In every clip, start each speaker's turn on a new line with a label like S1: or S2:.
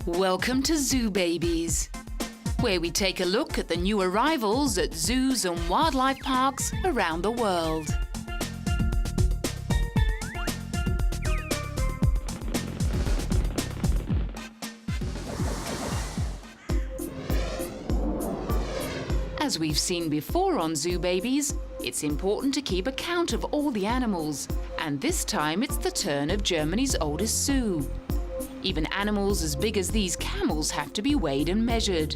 S1: Welcome to Zoo Babies, where we take a look at the new arrivals at zoos and wildlife parks around the world. As we've seen before on Zoo Babies, it's important to keep account of all the animals, and this time it's the turn of Germany's oldest zoo. Even animals as big as these camels have to be weighed and measured.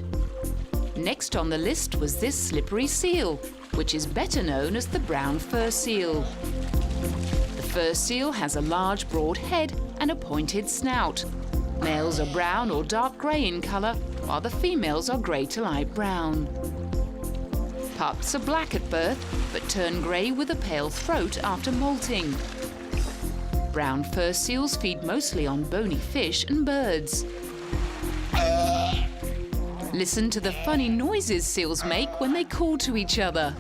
S1: Next on the list was this slippery seal, which is better known as the brown fur seal. The fur seal has a large broad head and a pointed snout. Males are brown or dark grey in colour, while the females are grey to light brown. Pups are black at birth, but turn grey with a pale throat after molting. Brown fur seals feed mostly on bony fish and birds. Listen to the funny noises seals make when they call to each other.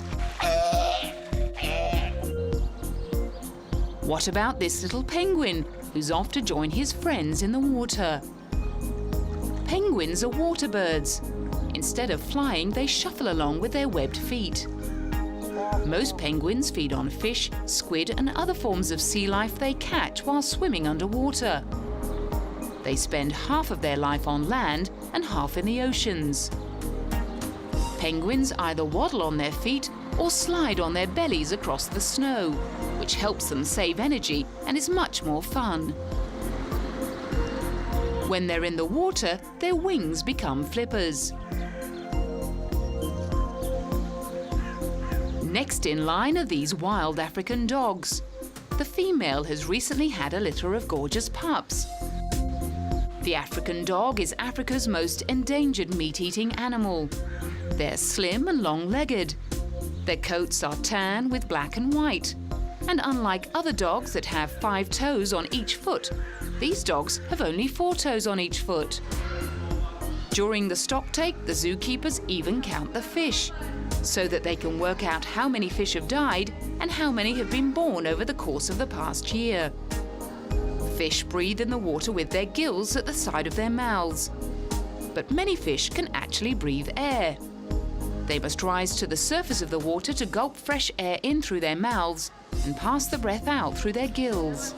S1: What about this little penguin, who's off to join his friends in the water? Penguins are water birds. Instead of flying, they shuffle along with their webbed feet. Most penguins feed on fish, squid and other forms of sea life they catch while swimming underwater. They spend half of their life on land and half in the oceans. Penguins either waddle on their feet or slide on their bellies across the snow, which helps them save energy and is much more fun. When they're in the water, their wings become flippers. Next in line are these wild African dogs. The female has recently had a litter of gorgeous pups. The African dog is Africa's most endangered meat-eating animal. They're slim and long-legged. Their coats are tan with black and white. And unlike other dogs that have 5 toes on each foot, these dogs have only 4 toes on each foot. During the stocktake, the zookeepers even count the fish, so that they can work out how many fish have died and how many have been born over the course of the past year. Fish breathe in the water with their gills at the side of their mouths. But many fish can actually breathe air. They must rise to the surface of the water to gulp fresh air in through their mouths and pass the breath out through their gills.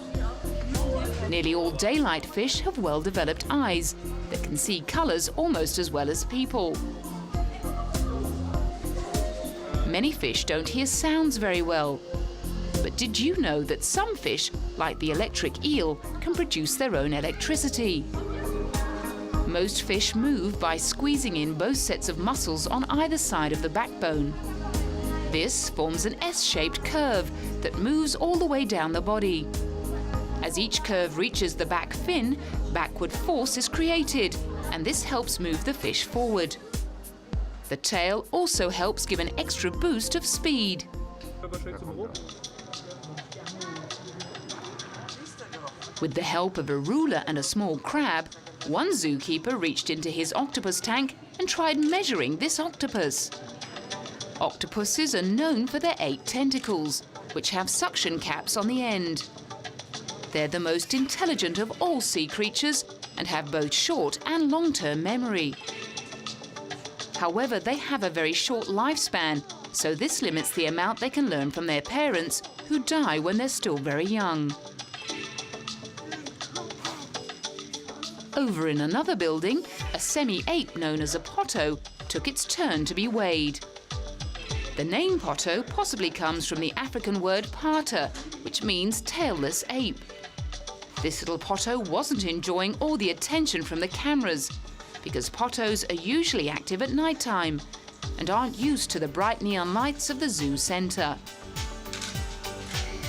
S1: Nearly all daylight fish have well-developed eyes that can see colours almost as well as people. Many fish don't hear sounds very well. But did you know that some fish, like the electric eel, can produce their own electricity? Most fish move by squeezing in both sets of muscles on either side of the backbone. This forms an S-shaped curve that moves all the way down the body. As each curve reaches the back fin, backward force is created, and this helps move the fish forward. The tail also helps give an extra boost of speed. With the help of a ruler and a small crab, one zookeeper reached into his octopus tank and tried measuring this octopus. Octopuses are known for their 8 tentacles, which have suction caps on the end. They're the most intelligent of all sea creatures and have both short and long-term memory. However, they have a very short lifespan, so this limits the amount they can learn from their parents, who die when they're still very young. Over in another building, a semi-ape known as a Potto took its turn to be weighed. The name Potto possibly comes from the African word pata, which means tailless ape. This little Potto wasn't enjoying all the attention from the cameras, because Pottos are usually active at night time and aren't used to the bright neon lights of the zoo centre.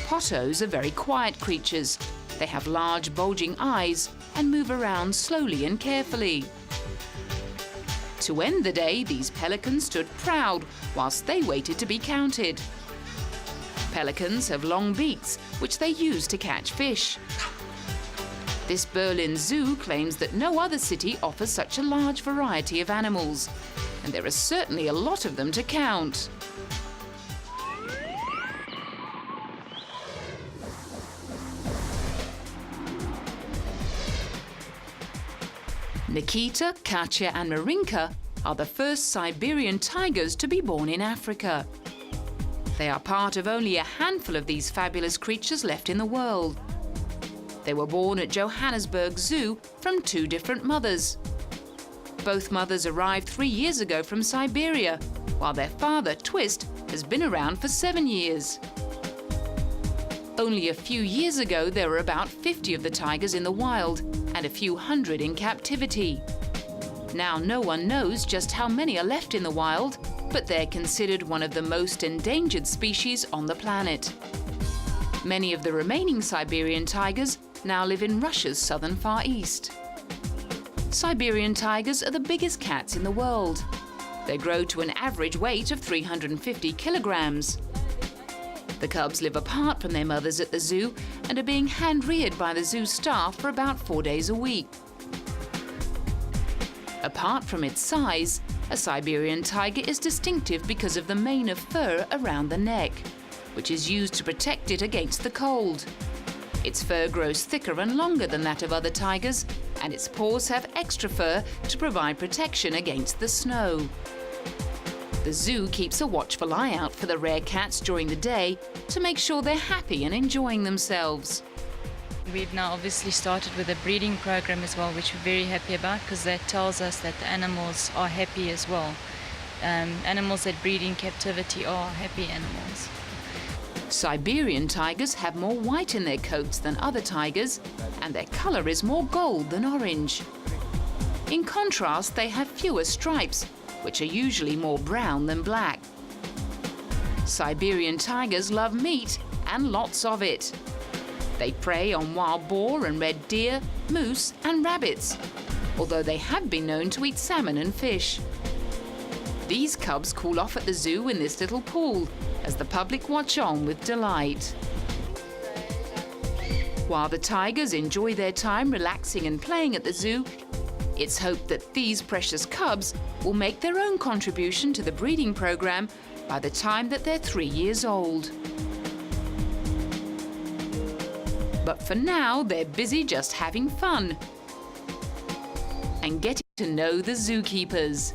S1: Pottos are very quiet creatures. They have large bulging eyes and move around slowly and carefully. To end the day, these pelicans stood proud whilst they waited to be counted. Pelicans have long beaks, which they use to catch fish. This Berlin Zoo claims that no other city offers such a large variety of animals, and there are certainly a lot of them to count. Nikita, Katya and Marinka are the first Siberian tigers to be born in Africa. They are part of only a handful of these fabulous creatures left in the world. They were born at Johannesburg Zoo from 2 different mothers. Both mothers arrived 3 years ago from Siberia, while their father, Twist, has been around for 7 years. Only a few years ago, there were about 50 of the tigers in the wild and a few hundred in captivity. Now no one knows just how many are left in the wild, but they're considered one of the most endangered species on the planet. Many of the remaining Siberian tigers now live in Russia's southern Far East. Siberian tigers are the biggest cats in the world. They grow to an average weight of 350 kilograms. The cubs live apart from their mothers at the zoo and are being hand-reared by the zoo staff for about 4 days a week. Apart from its size, a Siberian tiger is distinctive because of the mane of fur around the neck, which is used to protect it against the cold. Its fur grows thicker and longer than that of other tigers, and its paws have extra fur to provide protection against the snow. The zoo keeps a watchful eye out for the rare cats during the day to make sure they're happy and enjoying themselves.
S2: We've now obviously started with a breeding program as well, which we're very happy about because that tells us that the animals are happy as well. Animals that breed in captivity are happy animals.
S1: Siberian tigers have more white in their coats than other tigers, and their color is more gold than orange. In contrast, they have fewer stripes, which are usually more brown than black. Siberian tigers love meat and lots of it. They prey on wild boar and red deer, moose and rabbits, although they have been known to eat salmon and fish. These cubs cool off at the zoo in this little pool as the public watch on with delight. While the tigers enjoy their time relaxing and playing at the zoo, it's hoped that these precious cubs will make their own contribution to the breeding program by the time that they're 3 years old. But for now, they're busy just having fun and getting to know the zookeepers.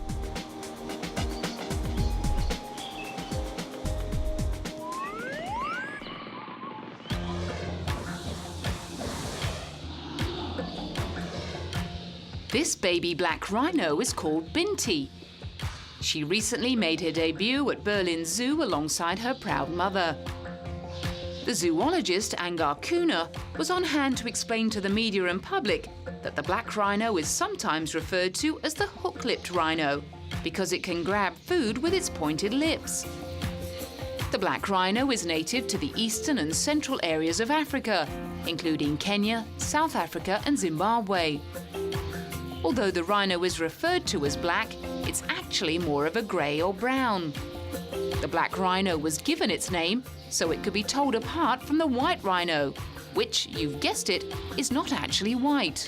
S1: This baby black rhino is called Binti. She recently made her debut at Berlin Zoo alongside her proud mother. The zoologist Angar Kuna was on hand to explain to the media and public that the black rhino is sometimes referred to as the hook-lipped rhino because it can grab food with its pointed lips. The black rhino is native to the eastern and central areas of Africa, including Kenya, South Africa and Zimbabwe. Although the rhino is referred to as black, it's actually more of a grey or brown. The black rhino was given its name so it could be told apart from the white rhino, which, you've guessed it, is not actually white.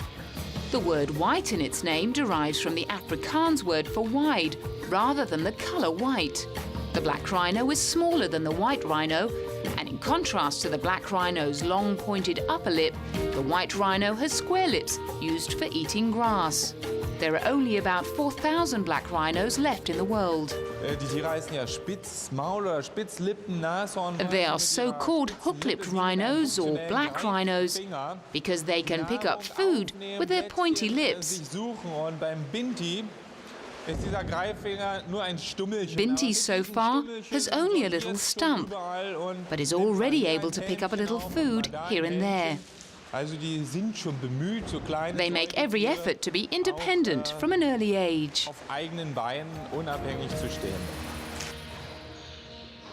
S1: The word white in its name derives from the Afrikaans word for wide, rather than the colour white. The black rhino is smaller than the white rhino, and in contrast to the black rhino's long pointed upper lip, the white rhino has square lips used for eating grass. There are only about 4,000 black rhinos left in the world. They are so-called hook-lipped rhinos or black rhinos because they can pick up food with their pointy lips. Binti so far has only a little stump, but is already able to pick up a little food here and there. They make every effort to be independent from an early age.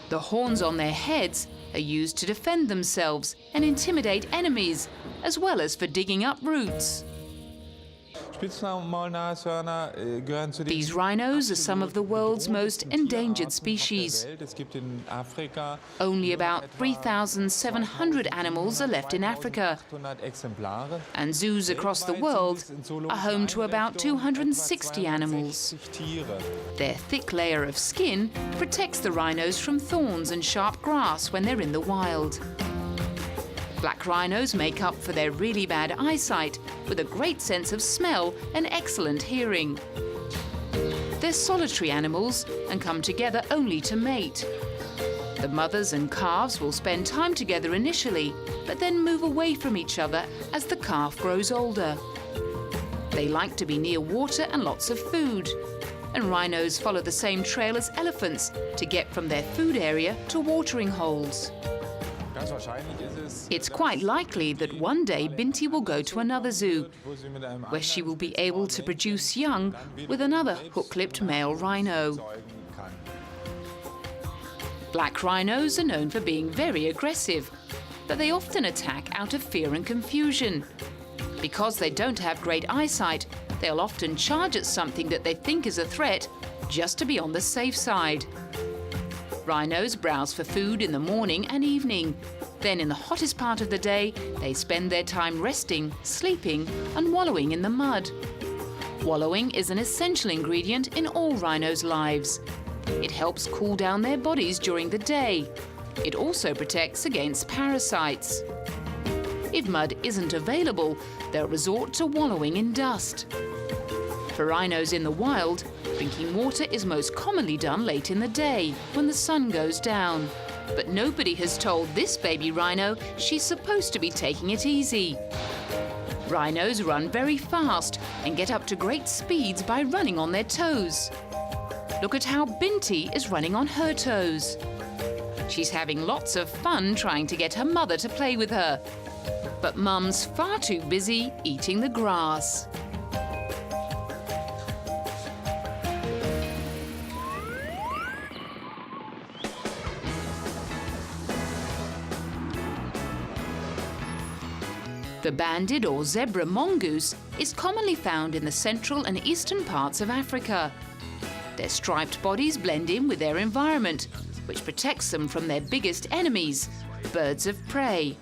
S1: The horns on their heads are used to defend themselves and intimidate enemies, as well as for digging up roots. These rhinos are some of the world's most endangered species. Only about 3,700 animals are left in Africa, and zoos across the world are home to about 260 animals. Their thick layer of skin protects the rhinos from thorns and sharp grass when they're in the wild. Black rhinos make up for their really bad eyesight with a great sense of smell and excellent hearing. They're solitary animals and come together only to mate. The mothers and calves will spend time together initially, but then move away from each other as the calf grows older. They like to be near water and lots of food. And rhinos follow the same trail as elephants to get from their food area to watering holes. It's quite likely that one day Binti will go to another zoo, where she will be able to produce young with another hook-lipped male rhino. Black rhinos are known for being very aggressive, but they often attack out of fear and confusion. Because they don't have great eyesight, they'll often charge at something that they think is a threat just to be on the safe side. Rhinos browse for food in the morning and evening. Then in the hottest part of the day, they spend their time resting, sleeping and wallowing in the mud. Wallowing is an essential ingredient in all rhinos' lives. It helps cool down their bodies during the day. It also protects against parasites. If mud isn't available, they'll resort to wallowing in dust. For rhinos in the wild, drinking water is most commonly done late in the day, when the sun goes down. But nobody has told this baby rhino she's supposed to be taking it easy. Rhinos run very fast and get up to great speeds by running on their toes. Look at how Binti is running on her toes. She's having lots of fun trying to get her mother to play with her. But Mum's far too busy eating the grass. The banded or zebra mongoose is commonly found in the central and eastern parts of Africa. Their striped bodies blend in with their environment, which protects them from their biggest enemies, birds of prey.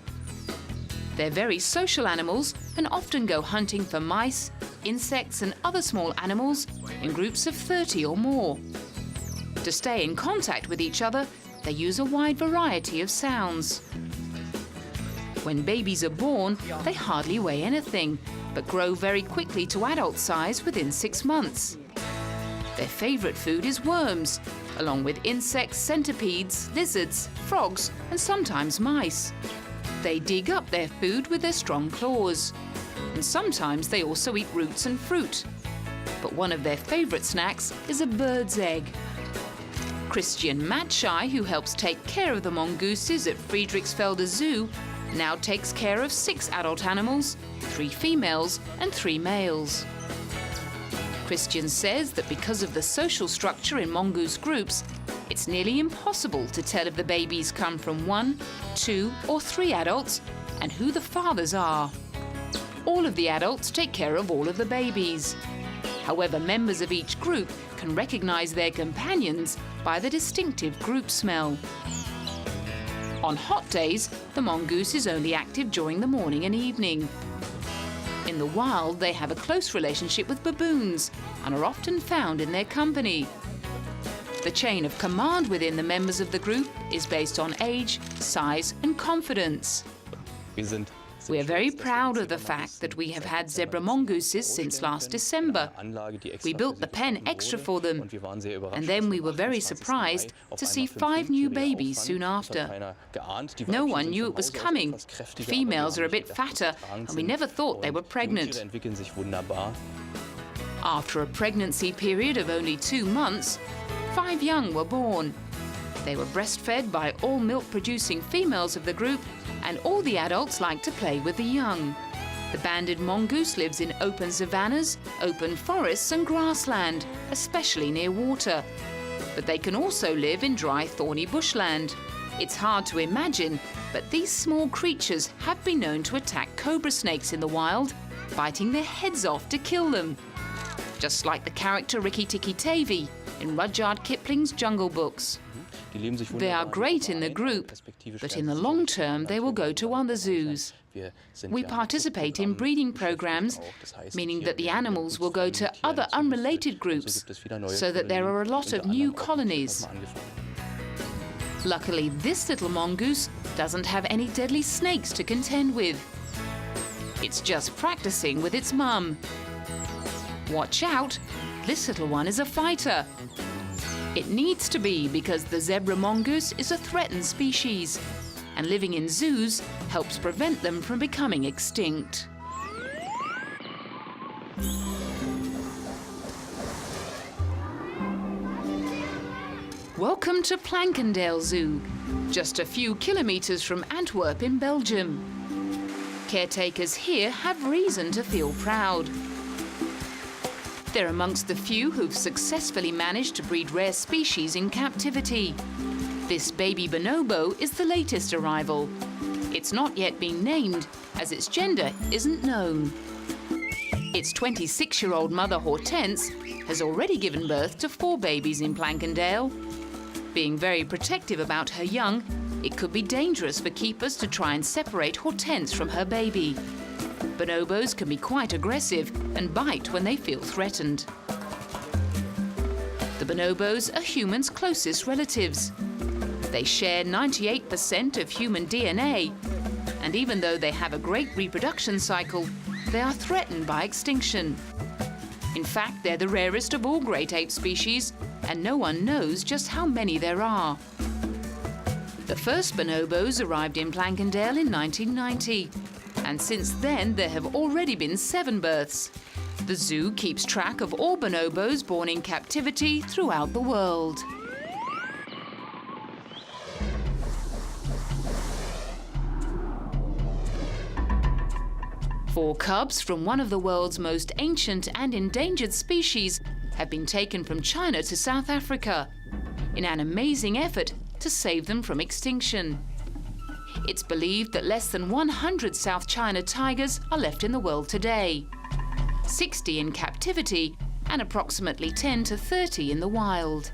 S1: They're very social animals and often go hunting for mice, insects and other small animals in groups of 30 or more. To stay in contact with each other, they use a wide variety of sounds. When babies are born, they hardly weigh anything, but grow very quickly to adult size within 6 months. Their favourite food is worms, along with insects, centipedes, lizards, frogs and sometimes mice. They dig up their food with their strong claws. And sometimes they also eat roots and fruit. But one of their favourite snacks is a bird's egg. Christian Matschei, who helps take care of the mongooses at Friedrichsfelde Zoo, now takes care of 6 adult animals, 3 females and 3 males. Christian says that because of the social structure in mongoose groups, it's nearly impossible to tell if the babies come from 1, 2 or 3 adults and who the fathers are. All of the adults take care of all of the babies. However, members of each group can recognize their companions by the distinctive group smell. On hot days, the mongoose is only active during the morning and evening. In the wild, they have a close relationship with baboons and are often found in their company. The chain of command within the members of the group is based on age, size and confidence. We are very proud of the fact that we have had zebra mongooses since last December. We built the pen extra for them, and then we were very surprised to see 5 new babies soon after. No one knew it was coming. The females are a bit fatter, and we never thought they were pregnant. After a pregnancy period of only 2 months, 5 young were born. They were breastfed by all milk-producing females of the group, and all the adults like to play with the young. The banded mongoose lives in open savannas, open forests and grassland, especially near water. But they can also live in dry, thorny bushland. It's hard to imagine, but these small creatures have been known to attack cobra snakes in the wild, biting their heads off to kill them. Just like the character Rikki Tikki Tavi in Rudyard Kipling's Jungle Books. They are great in the group, but in the long term they will go to other zoos. We participate in breeding programs, meaning that the animals will go to other unrelated groups, so that there are a lot of new colonies. Luckily, this little mongoose doesn't have any deadly snakes to contend with. It's just practicing with its mum. Watch out, this little one is a fighter. It needs to be because the zebra mongoose is a threatened species, and living in zoos helps prevent them from becoming extinct. Welcome to Plankendale Zoo, just a few kilometres from Antwerp in Belgium. Caretakers here have reason to feel proud. They're amongst the few who've successfully managed to breed rare species in captivity. This baby bonobo is the latest arrival. It's not yet been named, as its gender isn't known. Its 26-year-old mother Hortense has already given birth to 4 babies in Plankendale. Being very protective about her young, it could be dangerous for keepers to try and separate Hortense from her baby. Bonobos can be quite aggressive and bite when they feel threatened. The bonobos are humans' closest relatives. They share 98% of human DNA, and even though they have a great reproduction cycle, they are threatened by extinction. In fact, they're the rarest of all great ape species, and no one knows just how many there are. The first bonobos arrived in Plankendale in 1990, and since then there have already been 7 births. The zoo keeps track of all bonobos born in captivity throughout the world. Four cubs from one of the world's most ancient and endangered species have been taken from China to South Africa in an amazing effort to save them from extinction. It's believed that less than 100 South China tigers are left in the world today, 60 in captivity and approximately 10 to 30 in the wild.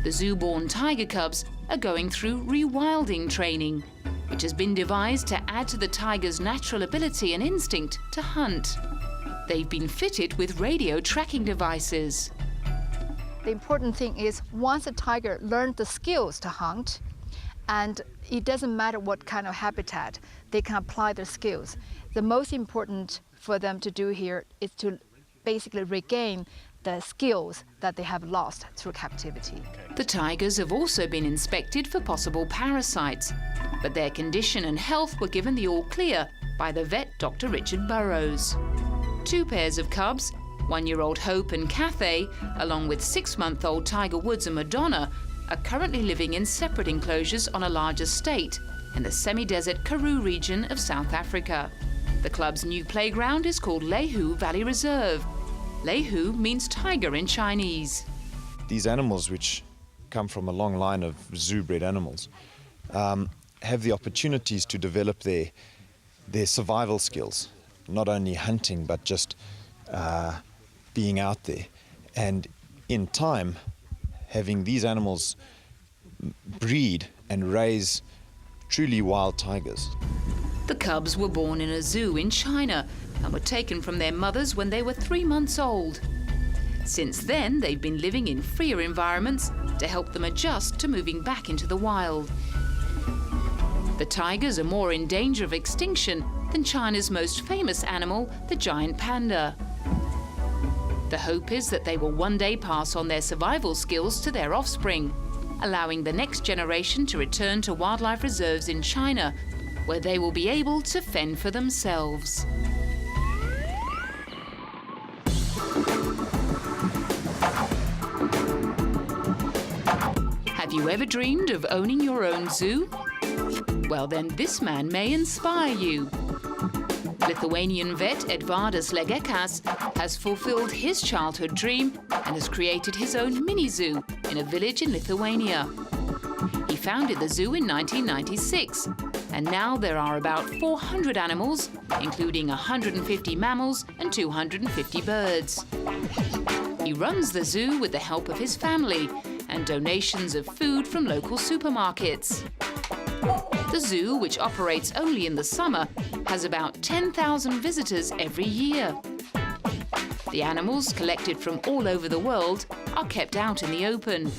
S1: The zoo-born tiger cubs are going through rewilding training, which has been devised to add to the tiger's natural ability and instinct to hunt. They've been fitted with radio tracking devices.
S3: The important thing is once a tiger learns the skills to hunt, and it doesn't matter what kind of habitat, they can apply their skills. The most important for them to do here is to basically regain the skills that they have lost through captivity.
S1: The tigers have also been inspected for possible parasites, but their condition and health were given the all clear by the vet Dr. Richard Burrows. 2 pairs of cubs, 1-year-old Hope and Cathay, along with 6-month-old Tiger Woods and Madonna, are currently living in separate enclosures on a large estate in the semi-desert Karoo region of South Africa. The club's new playground is called Lehu Valley Reserve. Lehu means tiger in Chinese.
S4: These animals, which come from a long line of zoo-bred animals, have the opportunities to develop their survival skills, not only hunting but just being out there. And in time, having these animals breed and raise truly wild tigers.
S1: The cubs were born in a zoo in China and were taken from their mothers when they were 3 months old. Since then, they've been living in freer environments to help them adjust to moving back into the wild. The tigers are more in danger of extinction than China's most famous animal, the giant panda. The hope is that they will one day pass on their survival skills to their offspring, allowing the next generation to return to wildlife reserves in China, where they will be able to fend for themselves. Have you ever dreamed of owning your own zoo? Well then, this man may inspire you. Lithuanian vet Edvardas Legekas has fulfilled his childhood dream and has created his own mini-zoo in a village in Lithuania. He founded the zoo in 1996, and now there are about 400 animals, including 150 mammals and 250 birds. He runs the zoo with the help of his family and donations of food from local supermarkets. The zoo, which operates only in the summer, has about 10,000 visitors every year. The animals, collected from all over the world, are kept out in the open.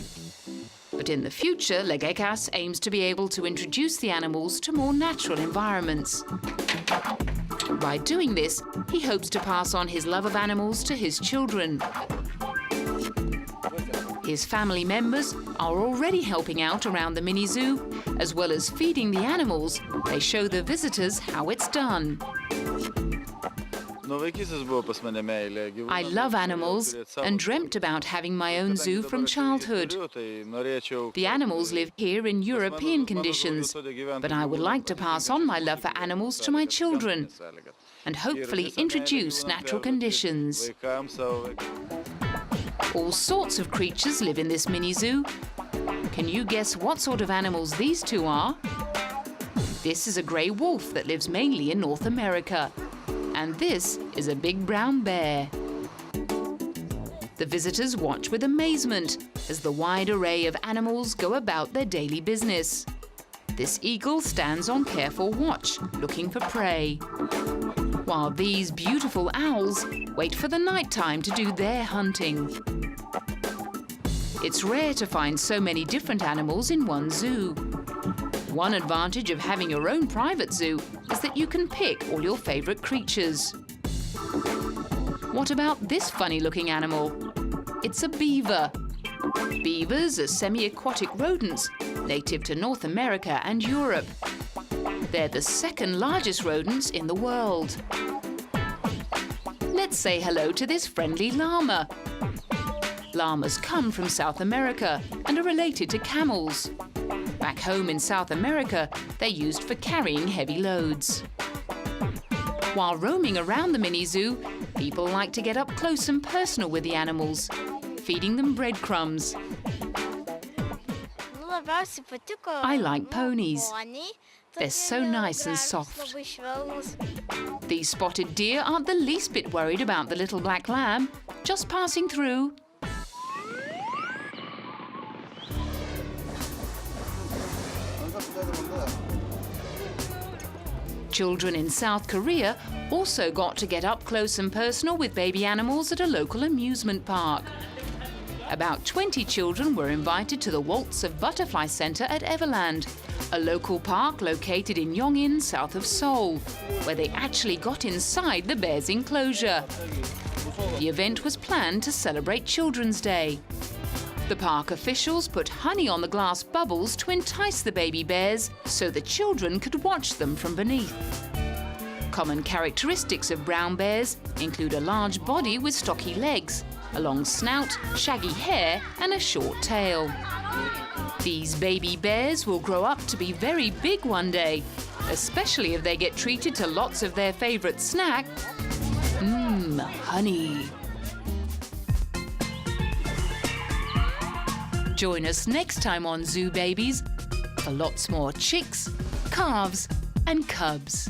S1: But in the future, Legekas aims to be able to introduce the animals to more natural environments. By doing this, he hopes to pass on his love of animals to his children. His family members are already helping out around the mini zoo. As well as feeding the animals, they show the visitors how it's done. I love animals and dreamt about having my own zoo from childhood. The animals live here in European conditions, but I would like to pass on my love for animals to my children and hopefully introduce natural conditions. All sorts of creatures live in this mini zoo. Can you guess what sort of animals these two are? This is a grey wolf that lives mainly in North America. And this is a big brown bear. The visitors watch with amazement as the wide array of animals go about their daily business. This eagle stands on careful watch, looking for prey, while these beautiful owls wait for the night time to do their hunting. It's rare to find so many different animals in one zoo. One advantage of having your own private zoo is that you can pick all your favourite creatures. What about this funny-looking animal? It's a beaver. Beavers are semi-aquatic rodents, native to North America and Europe. They're the second largest rodents in the world. Let's say hello to this friendly llama. Llamas come from South America and are related to camels. Back home in South America, they're used for carrying heavy loads. While roaming around the mini zoo, people like to get up close and personal with the animals, feeding them breadcrumbs. I like ponies. They're so nice and soft. These spotted deer aren't the least bit worried about the little black lamb, just passing through. Children in South Korea also got to get up close and personal with baby animals at a local amusement park. About 20 children were invited to the Waltz of Butterfly Center at Everland, a local park located in Yongin, south of Seoul, where they actually got inside the bear's enclosure. The event was planned to celebrate Children's Day. The park officials put honey on the glass bubbles to entice the baby bears so the children could watch them from beneath. Common characteristics of brown bears include a large body with stocky legs, a long snout, shaggy hair and a short tail. These baby bears will grow up to be very big one day, especially if they get treated to lots of their favourite snack, honey. Join us next time on Zoo Babies for lots more chicks, calves and cubs.